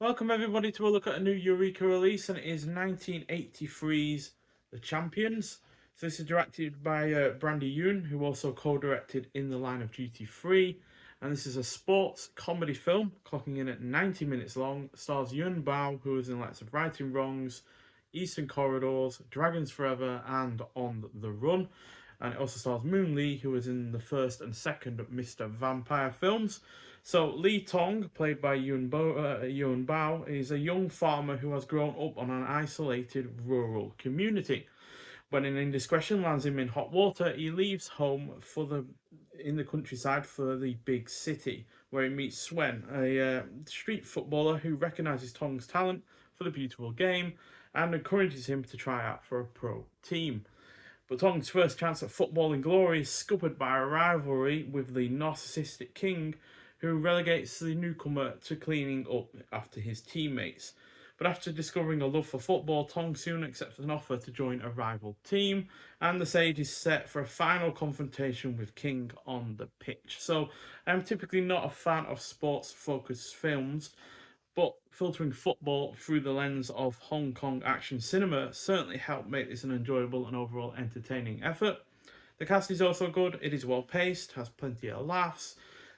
Welcome everybody to a look at a new Eureka release, and it is 1983's The Champions. So this is directed by Brandy Yoon, who also co-directed In the Line of Duty 3. And this is a sports comedy film, clocking in at 90 minutes long. Stars Yun Bao, who was in lots of Righting Wrongs, Eastern Corridors, Dragons Forever, and On the Run. And it also stars Moon Lee, who was in the first and second Mr. Vampire films. So Lee Tong, played by Yun Bao, is a young farmer who has grown up on an isolated rural community. When an indiscretion lands him in hot water, he leaves home in the countryside for the big city, where he meets Swen, a street footballer who recognizes Tong's talent for the beautiful game and encourages him to try out for a pro team. But Tong's first chance at footballing glory is scuppered by a rivalry with the narcissistic king, who relegates the newcomer to cleaning up after his teammates. But after discovering a love for football, Tong soon accepts an offer to join a rival team, and the stage is set for a final confrontation with King on the pitch. So, I'm typically not a fan of sports focused films, but filtering football through the lens of Hong Kong action cinema certainly helped make this an enjoyable and overall entertaining effort. The cast is also good, it is well paced, has plenty of laughs.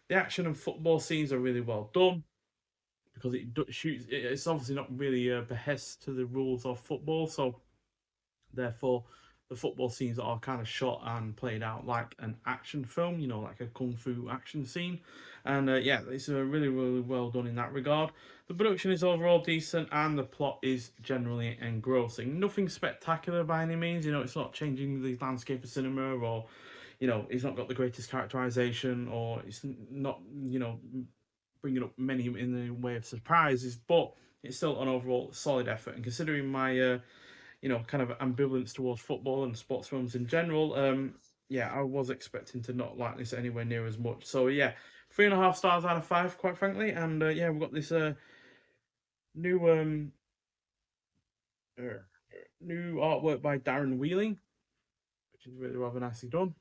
The action and football scenes are really well done because shoots. It's obviously not really a behest to the rules of football, so therefore the football scenes are kind of shot and played out like an action film, like a kung fu action scene. And yeah, it's really well done in that regard. The production is overall decent, and the plot is generally engrossing. Nothing spectacular by any means. It's not changing the landscape of cinema, or it's not got the greatest characterization, or it's not bringing up many in the way of surprises, but it's still an overall solid effort. And considering my kind of ambivalence towards football and sports films in general, yeah, I was expecting to not like this anywhere near as much. So yeah, 3.5 stars out of 5, quite frankly. And yeah, we've got this new uh, new artwork by Darren Wheeling, which is really rather nicely done.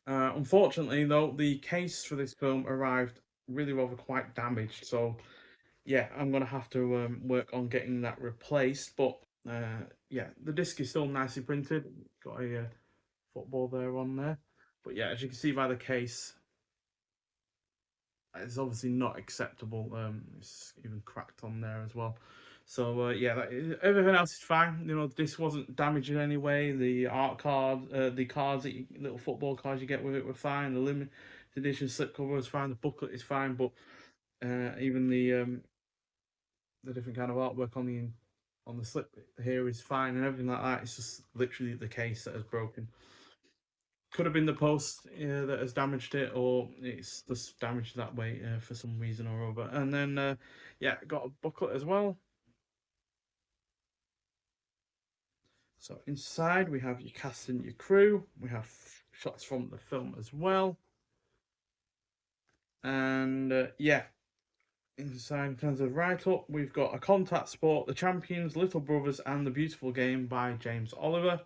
Unfortunately, though, the case for this film arrived really rather quite damaged. So yeah, I'm gonna have to work on getting that replaced. But yeah, the disc is still nicely printed. Got a football there on there. But yeah, as you can see by the case, it's obviously not acceptable. It's even cracked on there as well. So yeah, everything else is fine. This wasn't damaged in any way. The art card, the cards, little football cards you get with it were fine. The limited edition slipcover was fine. The booklet is fine, but even the different kind of artwork on the slip here is fine, and everything like that. It's just literally the case that has broken. Could have been the post that has damaged it, or it's just damaged that way for some reason or other. And then yeah, got a booklet as well. So inside we have your cast and your crew. We have shots from the film as well. And yeah, inside in terms of write-up, we've got A Contact Sport, The Champions, Little Brothers, and The Beautiful Game by James Oliver.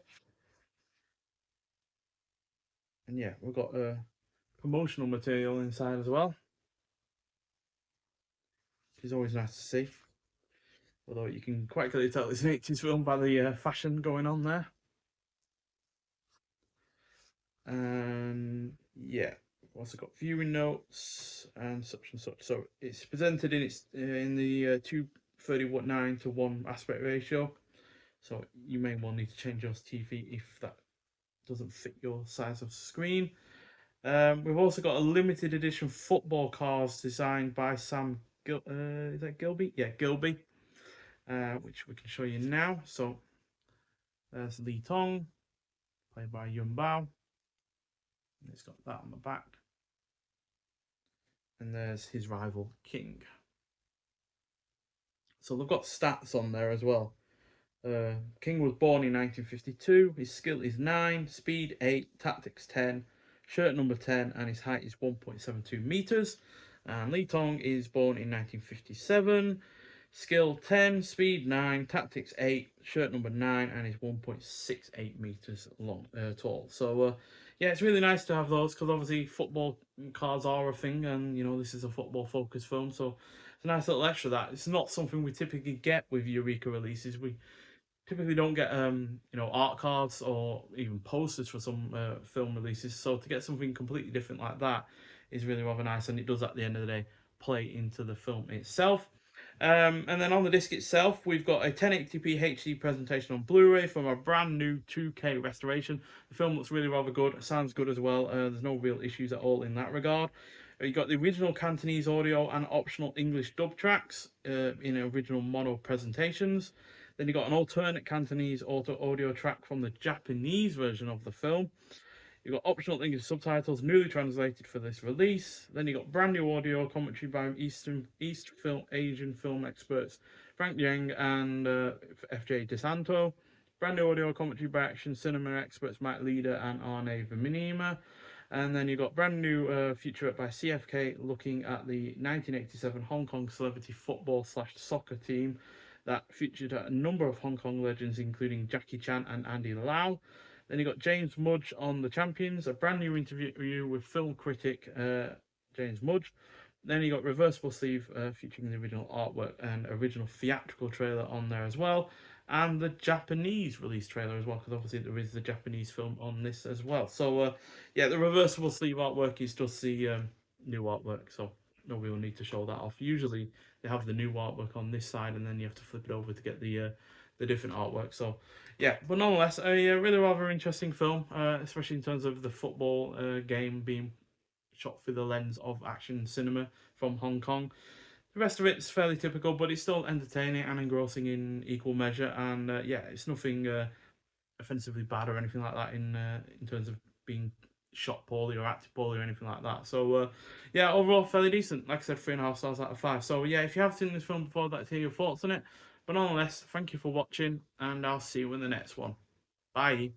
And yeah, we've got promotional material inside as well, which is always nice to see. Although you can quite clearly tell it's an 80s film by the fashion going on there. And yeah, we've also got viewing notes and such and such. So it's presented in the 2:31:9 to 1 aspect ratio. So you may well need to change your TV if that doesn't fit your size of screen. We've also got a limited edition football cards designed by Sam is that Gilby? Yeah, Gilby. Which we can show you now. So there's Lee Tong, played by Yun Bao. And it's got that on the back. And there's his rival, King. So they've got stats on there as well. King was born in 1952. His skill is 9, speed 8, tactics 10, shirt number 10, and his height is 1.72 meters. And Lee Tong is born in 1957. Skill 10, speed 9, tactics 8, shirt number 9, and is 1.68 meters long, tall. So yeah, it's really nice to have those, because obviously football cards are a thing, and this is a football focused film, so It's a nice little extra that it's not something we typically get with Eureka releases. We typically don't get art cards or even posters for some film releases. So to get something completely different like that is really rather nice, and it does at the end of the day play into the film itself. And then on the disc itself, we've got a 1080p HD presentation on Blu-ray from a brand new 2K restoration. The film looks really rather good, sounds good as well. There's no real issues at all in that regard. You got the original Cantonese audio and optional English dub tracks in original mono presentations. Then you got an alternate Cantonese audio track from the Japanese version of the film. You've got optional English subtitles, newly translated for this release. Then you got brand new audio commentary by Asian film experts Frank Yang and FJ DeSanto. Brand new audio commentary by action cinema experts Mike Leader and Arne Verminima. And then you got brand new featurette by CFK looking at the 1987 Hong Kong celebrity football/soccer team that featured a number of Hong Kong legends, including Jackie Chan and Andy Lau. Then you got James Mudge on the Champions, a brand new interview with film critic James Mudge. Then you got Reversible Sleeve featuring the original artwork and original theatrical trailer on there as well. And the Japanese release trailer as well, because obviously there is the Japanese film on this as well. So, yeah, the Reversible Sleeve artwork is just the new artwork, so no real need to show that off. Usually they have the new artwork on this side, and then you have to flip it over to get the different artwork. So, yeah, but nonetheless, a really rather interesting film, especially in terms of the football game being shot through the lens of action cinema from Hong Kong. The rest of it's fairly typical, but it's still entertaining and engrossing in equal measure. And yeah, it's nothing offensively bad or anything like that in terms of being shot poorly or acted poorly or anything like that. So yeah, overall fairly decent. Like I said, 3.5 stars out of 5. So yeah, if you have seen this film before, I'd like to hear your thoughts on it. But nonetheless, thank you for watching, and I'll see you in the next one. Bye.